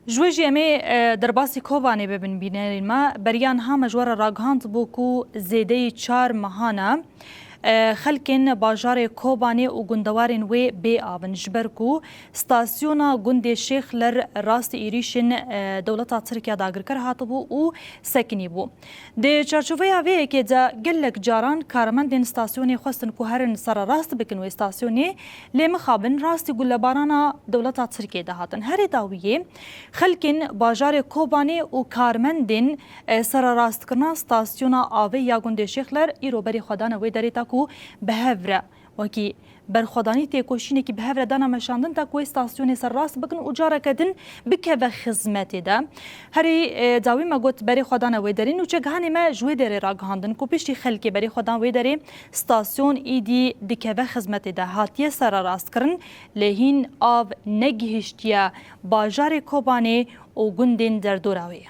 جوجي امي درباسي کوبانه ببین بینرین ما بریان ها مجور راگهاند بوکو زیده 4 ماهانه خلکن باجار کوبانه و گندوارن و بی آبن جبرکو ستاسیونا گند شیخ لر راست ایریشن دولتا ترکیه داگر کر هاتبو و سکنی بو ده چارچوبه اوه که دا گلک جاران کارمندین ستاسیونی خواستن که هرن سر راست بکن و استاسیونی لیم خابن راستی گلبارانا دولتا ترکیه ده هاتن هر داویه خلکن باجار کوبانه و کارمندین سر راست کرنا ستاسیونا آوه یا گند شیخ لر ایرو بری خدان و داری تاکو بهفره وکی برخودانی تیکوشینه که بهفره دانا مشاندن تاکو استاسیون سر راست بکن و جاره کدن بکه و خدمتی ده هری داوی ما گوت بری خودان و دارین و چه گهانی ما جوی داره را گهاندن کو پیشتی خلکی بری خودان و داره استاسیون ایدی دکه و خدمتی ده هاتیه سر راست کرن لهین آب نگهشتیا باجار کوبانه و گندین در دوراویه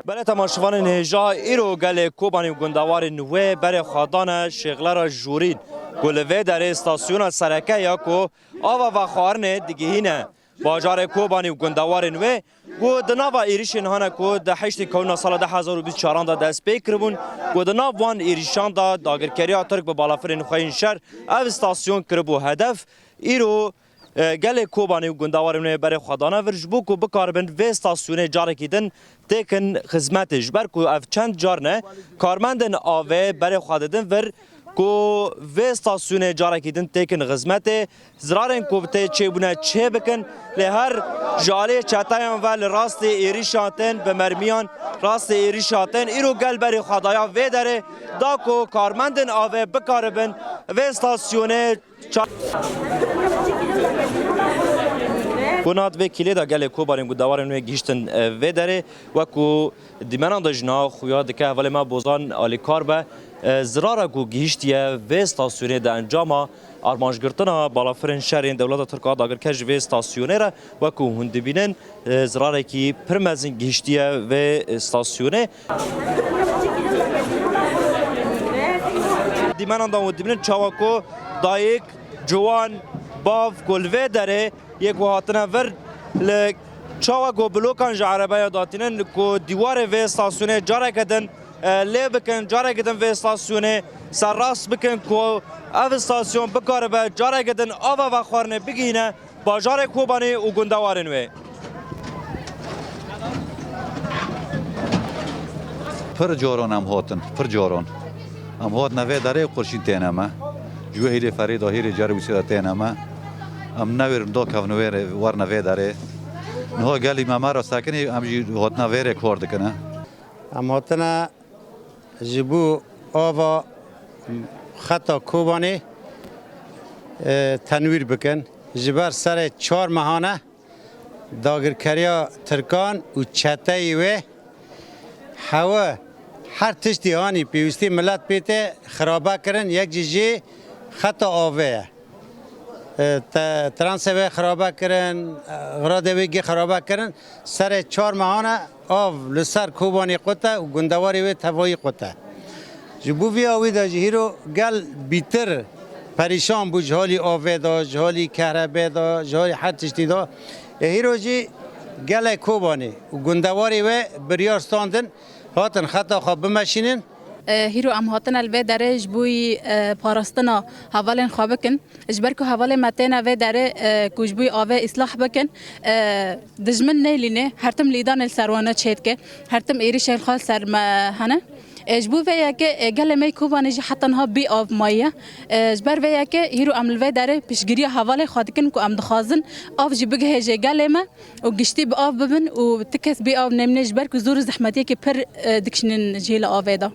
بله تماشاوان نهجا ایرو گل کوبانی و گندوار نوه بره خادان شغلر جورید گلوه در استاسیون سرکه یا کو آوا و خوارنه دیگهینه باجار کوبانی و گندوار نوه گو دناوا ایریشن هانه کو ده هشت کون سال 2024 دا دست پیکربون گو دناو وان ایریشان دا داگرکری ترک به بالافرین خوین شهر او استاسیون کربو هدف ایرو گل کوبانی و گندوار نوه بره خادانه ورج بو کو بکاربن و استاسیون جاره کیدن تکن خدمتش بر کو اف چند جارنه کارمندن آوه بر خاددن ور کو و استاسیون جاره کیدن تکن خدمت زرارن کو ته چه بونه چه بکن له هر جاله چاتایان ول راست ایریشاتن به مرمیان راست ایریشاتن ایرو گل بر خدایا و دره دا کو کارمندن آوه بکاربن و استاسیون کنات و کلی دا گله کوباریم گودواریم و گیشتن و داره و کو دیمنان دجنا خویا دکه ولی ما بوزان آلی کار به زرارا کو گیشتیه و استاسیونه دا انجام آرمانج گرتنا بالافرین شهرین دولت ترکیه داگر کج و استاسیونه را و کو هندی بینن زرارا کی پرمزین گیشتیه و استاسیونه دیمنان دا و دیمنان چاواکو دایک جوان باف کلوه داره یک وهاتنا ور ل چاوا گو بلوکان عربه داتینن کو دیوار و استاسیونه جاره کدن لی بکن جاره کدن و استاسیونه سر راست بکن کو او استاسیون بکاره به جاره کدن آوا و خوارنه بگینه باجار کوبانی و گندوارن و پر جاران هم هاتن پر جاران هم هات نوه داره قرشین تینمه جو هیری فرید و هیری جاری بسیده تینمه ام نویر دو کافنویر ور نوی داره نه گلی ما را ساکنی ام جی هات نویر کار کنه ام هاتنا جبو آوا خطا کوبانی تنویر بکن جبر سر 4 ماهانه داگرکریا ترکان و چتای و هوا هر تشتی هانی پیوستی ملت بیته خرابه کرن یک جیجی خطا آوه ترانسوه خرابه کرن غرادویگی خرابه کرن سر 4 ماهانه آو لسر کوبانی قطه و گندواری و توایی قطه جبوی آوی دا جهیرو گل بیتر پریشان بو جهالی آوه دا جهالی کهربه دا جهالی هر تشتی دا هیرو جی گل کوبانی و گندواری و بریار ستاندن هاتن خطا خواب بمشینن هیرو ام هاتن الوی داره جبوی پاراستنا حوالن خواه بکن اجبر که حوال متینا وی داره کجبوی آوه اصلاح بکن دجمن نیلینه هرتم لیدان السروانه چید که هرتم ایری شیل خال سر هنه اجبو ویا که گل می کوبانه جی حتی نها بی آب مایه اجبر ویا که هیرو ام الوی داره پیشگیری حوال خواه کن که ام دخوازن آب جی بگه جی گل ما و گشتی به آب ببن و تکس بی آب نمینه اجبر که زور زحمتیه که پر دکشنین جیل آوه دا